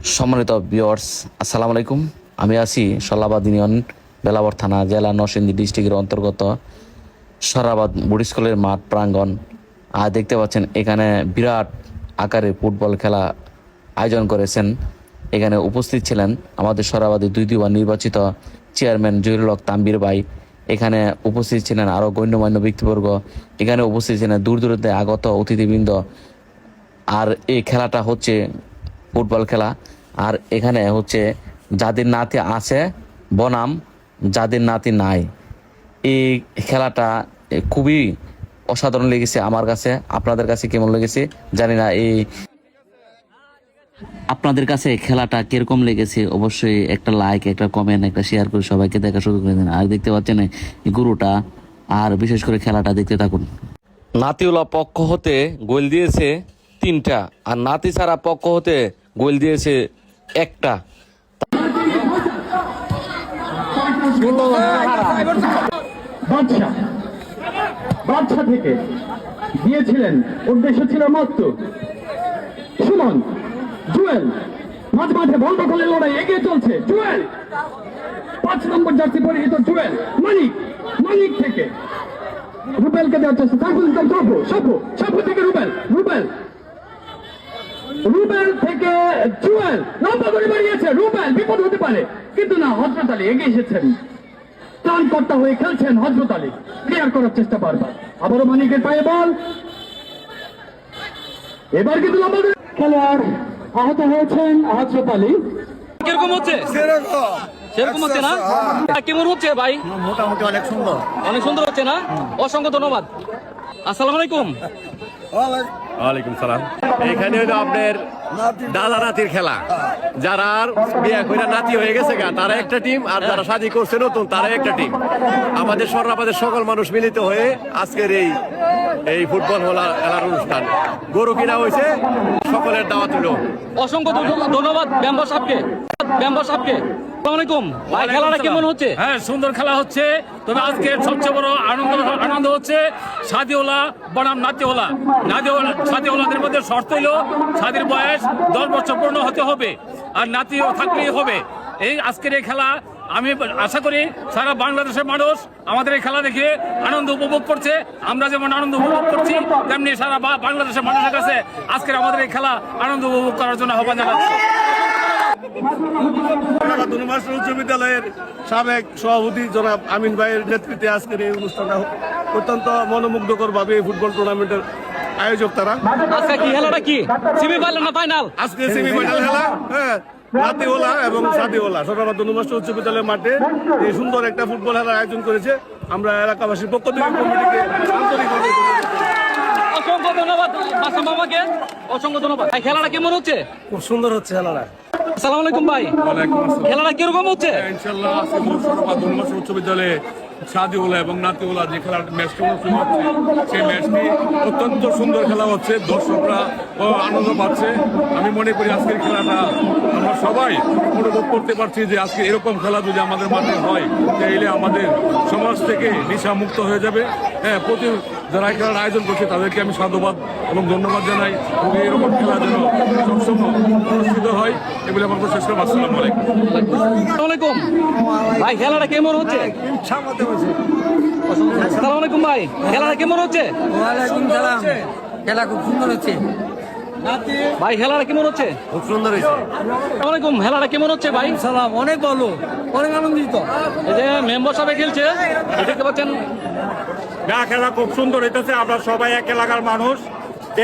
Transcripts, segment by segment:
সম্মানিত ভিউয়ার্স, আসসালামু আলাইকুম। আমি আছি সল্লাবাদ ইউনিয়ন বেলাবর থানা জেলা নরসিংদী ডিস্ট্রিক্টের অন্তর্গত সরাবাদ বুড়ি স্কুলের মাঠ প্রাঙ্গণ। আর দেখতে পাচ্ছেন এখানে বিরাট আকারে ফুটবল খেলা আয়োজন করেছেন। এখানে উপস্থিত ছিলেন আমাদের সরাবাদের দুইবার নির্বাচিত চেয়ারম্যান জহিরুল হক তাম্বির ভাই। এখানে উপস্থিত ছিলেন আরও গণ্যমান্য ব্যক্তিবর্গ। এখানে উপস্থিত ছিলেন দূর দূরান্তে আগত অতিথিবৃন্দ। আর এই খেলাটা হচ্ছে ফুটবল খেলা। আর এখানে হচ্ছে যাদের নাতি আছে বনাম, যাদের নাতি নাই। এই খেলাটা খুবই অসাধারণ লেগেছে আমার কাছে। আপনাদের কাছে কেমন লেগেছে জানি না। আপনাদের কাছে খেলাটা কিরকম লেগেছে অবশ্যই একটা লাইক, একটা কমেন্ট, একটা শেয়ার করে সবাইকে দেখা শুরু করে দিন। আর দেখতে পাচ্ছেন এই গরুটা, আর বিশেষ করে খেলাটা দেখতে থাকুন। নাতিউলা পক্ষ হতে গোল দিয়েছে 3টা, আর নাতি ছাড়া পক্ষ হতে গোল দিয়েছে 1টা। বাদশা থেকে দিয়েছিলেন, উদ্দেশ্য ছিল মত্ত। সুমন, জুয়েল মাঝ মাঠে বল দখলে লড়াই এগিয়ে চলছে। জুয়েল 5 নম্বর জার্সি পরিহিত জুয়েল। মানিক থেকে রুবেলকে দেওয়ার চেষ্টা। সাইফুল ইসলাম সাপু থেকে রুবেল থেকে জুয়েল লম্বা করে বাড়িয়েছে। রুবেল বিপদ হতে পারে, কিন্তু না, হযরত আলী এগিয়ে এসেছেন। ত্রাণকর্তা হয়ে খেলছেন হযরত আলী। ক্লিয়ার করার চেষ্টা বারবার, আবারও মানিকের পায়ে বল। এবার কিন্তু লম্বা খেলোয়াড় আহত হয়েছেন হযরত আলী। কিরকম হচ্ছে? সেরকম হচ্ছে না? কেমন হচ্ছে ভাই? মোটামুটি অনেক সুন্দর হচ্ছে না? অসংখ্য ধন্যবাদ। আসসালামু আলাইকুম। ওয়ালাইকুম সালাম। এখানে হলো আপনার দাদা নাতির খেলা। যারা আর বিয়ে করে নাতি হয়ে গেছে তারা একটা টিম, আর যারা শাদী করছে নতুন তারা একটা টিম। আমাদের সকল মানুষ মিলিত হয়ে আজকের এই ফুটবল খেলার অনুষ্ঠান গরু কিনা হয়েছে, সকলের দাওয়াত হলো। অসংখ্য ধন্যবাদ মেম্বার সাহেবকে। আসসালামু আলাইকুম ভাই, খেলাটা কেমন হচ্ছে? হ্যাঁ, সুন্দর খেলা হচ্ছে। তবে আজকে সবচেয়ে বড় আনন্দ হচ্ছে সাদিওলা বনাম সাদিওলাদের মধ্যে শর্ত হইল সাদির বয়স 10 বছর পূর্ণ হতে হবে, আর নাতিও থাকলেই হবে। এই আজকের এই খেলা আমি আশা করি সারা বাংলাদেশের মানুষ আমাদের এই খেলা দেখে আনন্দ উপভোগ করছে। আমরা যেমন আনন্দ উপভোগ করছি, তেমনি সারা বাংলাদেশের মানুষের কাছে আজকের আমাদের এই খেলা আনন্দ উপভোগ করার জন্য আহ্বান জানাচ্ছি। উচ্চ বিদ্যালয়ের সাবেক সভাপতি জনাব আমিন ভাইয়ের নেতৃত্বে আজকের এই অনুষ্ঠানটা অত্যন্ত মনোমুগ্ধকর ভাবে ফুটবল টুর্নামেন্টের আয়োজক তারা। আজকে কি খেলাটা কি সেমিফাইনাল না ফাইনাল? আজকে সেমিফাইনাল খেলা। হ্যাঁ, নাতিওলা এবং সাদিওলা সরাবাদ ধনুমাস্টার উচ্চ বিদ্যালয়ের মাঠে এই সুন্দর একটা ফুটবল খেলার আয়োজন করেছে। আমরা এলাকাবাসীর পক্ষ থেকে কমিটিকে আন্তরিকভাবে অসংখ্য ধন্যবাদ মামাকে, অসংখ্য ধন্যবাদ। খেলাটা কেমন হচ্ছে? খুব সুন্দর হচ্ছে খেলাটা। আসসালামু আলাইকুম ভাই, খেলাটা কিরকম হচ্ছে? ইনশাআল্লাহ আজকে সরাবাদ ধনুমাস্টার উচ্চ বিদ্যালয়ে সাদিওলা এবং নাতিওলা যে খেলার ম্যাচটি অনুষ্ঠিত হচ্ছে, সেই ম্যাচটি অত্যন্ত সুন্দর খেলা হচ্ছে। দর্শকরা আনন্দ পাচ্ছে। আমি মনে করি আজকের খেলাটা আমরা সবাই অনুভব করতে পারছি যে আজকে এরকম খেলা যদি আমাদের মাঠে হয়, তাহলে আমাদের সমাজ থেকে নেশা মুক্ত হয়ে যাবে। হ্যাঁ, প্রতি যারা এই খেলার আয়োজন করছে তাদেরকে আমি সাধুবাদ এবং ধন্যবাদ জানাই, এবং এরকম খেলা যেন সবসময় অনুষ্ঠিত হয় এগুলো আমার শেষ করবো। আসসালামু আলাইকুম। আসসালামু আলাইকুম ভাই, খেলাটা কেমন হচ্ছে? আসসালামু আলাইকুম ভাই, খেলাটা কেমন হচ্ছে? ওয়ালাইকুম সালাম। খেলা খুব সুন্দর হচ্ছে ভাই, খেলাটা কেমন হচ্ছে? খুব সুন্দর হয়েছে। আসসালামু আলাইকুম, খেলাটা কেমন হচ্ছে ভাই? সালাম। অনেক ভালো, অনেক আনন্দিত। এই যে মেম্বার সাহেব খেলছে, দেখতে পাচ্ছেন। না, খেলা খুব সুন্দর হইতেছে। আমরা সবাই এক এলাকার মানুষ,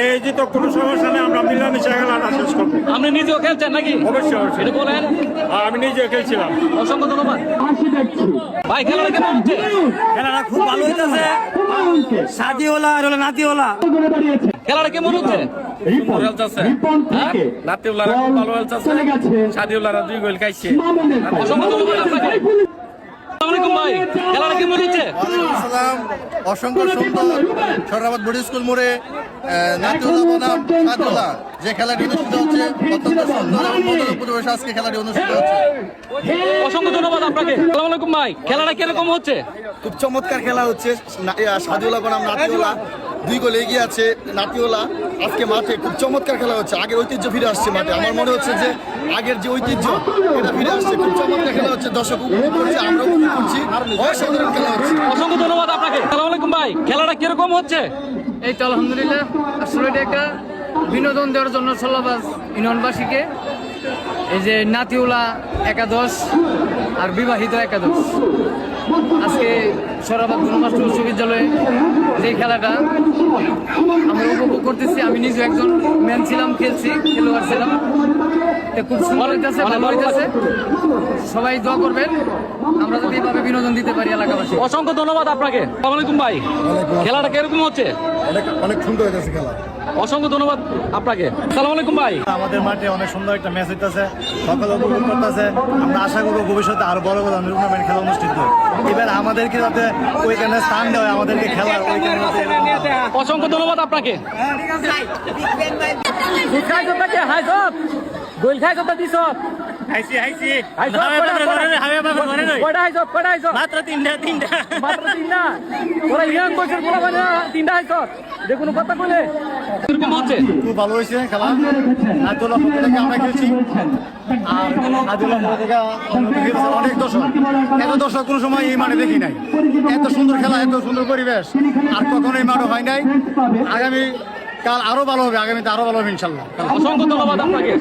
এই যে তো কোনো সমস্যা নেই, আমরা মিলামিশা খেলাটা শেষ করবো। আপনি নিজেও খেলছেন নাকি? অবশ্যই এটা বলেন। আমি নিজে খেলছিলাম। অসংখ্য ধন্যবাদ হাসি দেখছি। ভাই, খেলাটা কেমন হচ্ছে? খেলাটা খুব ভালো হইতেছে। সাদিওলা আর হলো নাতিওলা। করে দাঁড়িয়েছে। খেলাটা কেমন হচ্ছে? রিপন থেকে নাতিউল্লাহরা খুব ভালো খেলছে, চলে গেছে সাদিউল্লাহরা 2 গোল খাইছে। মামুনের পায়ে। অসংখ্য ধন্যবাদ আপনাকে। আসসালামু আলাইকুম ভাই, খেলাটা কেমন হচ্ছে? সালাম। অসংখ্য সুন্দর সরাবাদ বুড়ি স্কুল মোড়ে নাতিউলা বনাম সাদিউলা যে খেলাটি অনুষ্ঠিত হচ্ছে, অত্যন্ত সুন্দর এবং মনোরম পরিবেশে আজকে খেলাটি অনুষ্ঠিত হচ্ছে। অসংখ্য ধন্যবাদ আপনাকে। আসসালামু আলাইকুম ভাই, খেলাটা কিরকম হচ্ছে? খুব চমৎকার খেলা হচ্ছে। সাদিউলা বনাম নাতিউলা 2 গোল এগিয়ে আছে নাতিউলা। আজকে মাঠে খুব চমৎকার খেলা হচ্ছে। আগের ঐতিহ্য ফিরে আসছে মাঠে। আমার মনে হচ্ছে যে আগের যে ঐতিহ্য এটা ফিরে আসছে। খুব চমৎকার খেলা হচ্ছে, দর্শক উপভোগ করছে, আমরা উপভোগ করছি, অসাধারণ খেলা হচ্ছে। অসংখ্য ধন্যবাদ আপনাকে। আসসালামু আলাইকুম ভাই, খেলাটা কিরকম হচ্ছে? এই তো আলহামদুলিল্লাহ, আসলে এটা একটা বিনোদন দেওয়ার জন্য সল্লাবাজ ইউনিয়নবাসীকে এই যে নাতিউলা একাদশ আর বিবাহিত একাদশ আজকে সরাবাদ গণমাস্টার উচ্চ বিদ্যালয়ে যে খেলাটা আমরা উপভোগ করতেছি। আমি নিজে একজন ম্যান ছিলাম, খেলছি, খেলোয়াড় ছিলাম। তো খুব সুন্দর হইতেছে, ভালো হইতেছে। সবাই দোয়া করবেন আমরা যদি এভাবে বিনোদন দিতে পারি এলাকাবাসী। অসংখ্য ধন্যবাদ আপনাকে। আসসালামু আলাইকুম ভাই, খেলাটা কিরকম হচ্ছে? অনেক সুন্দর হয়েছে খেলা। অসংখ্য ধন্যবাদ আপনাকে। আসসালামু আলাইকুম ভাই। আমাদের মাঠে অনেক সুন্দর একটা ম্যাচ হইতেছে, সকলে উপভোগ করতেছে। আমরা আশা করবো ভবিষ্যতে আরো বড় বড় টুর্নামেন্ট খেলা অনুষ্ঠিত হয়। এবার আমাদেরকে যাতে ওইখানে স্থান দেওয়া হয়, আমাদেরকে খেলার ওইখানে অসংখ্য ধন্যবাদ আপনাকে। দুধ খাইছ তাকে হাইছত, গোল খাইছ তা দিছ। হাইছি হাইছি কয়টা হাইছত? কয়টা হাইছত? মাত্র তিনটা মাত্র তিনটা। তোরা ইয়াং বয়সের পোলা মানে তিনটা হাইছত, যে কোনো কথা বলে এরকম হচ্ছে। খুব ভালো হয়েছে খেলা। নাতুলা পক্ষ থেকে আমরা খেলছি, আর নাতুলা পক্ষ থেকে অনেক দর্শক। এত দর্শক কোনো সময় এই মাঠে দেখি নাই। এত সুন্দর খেলা, এত সুন্দর পরিবেশ আর কখনো এই মাঠে হয় নাই। আগামী কাল আরো ভালো হবে, আগামীতে আরো ভালো হবে ইনশাল্লাহ। অসংখ্য ধন্যবাদ আপনাকে।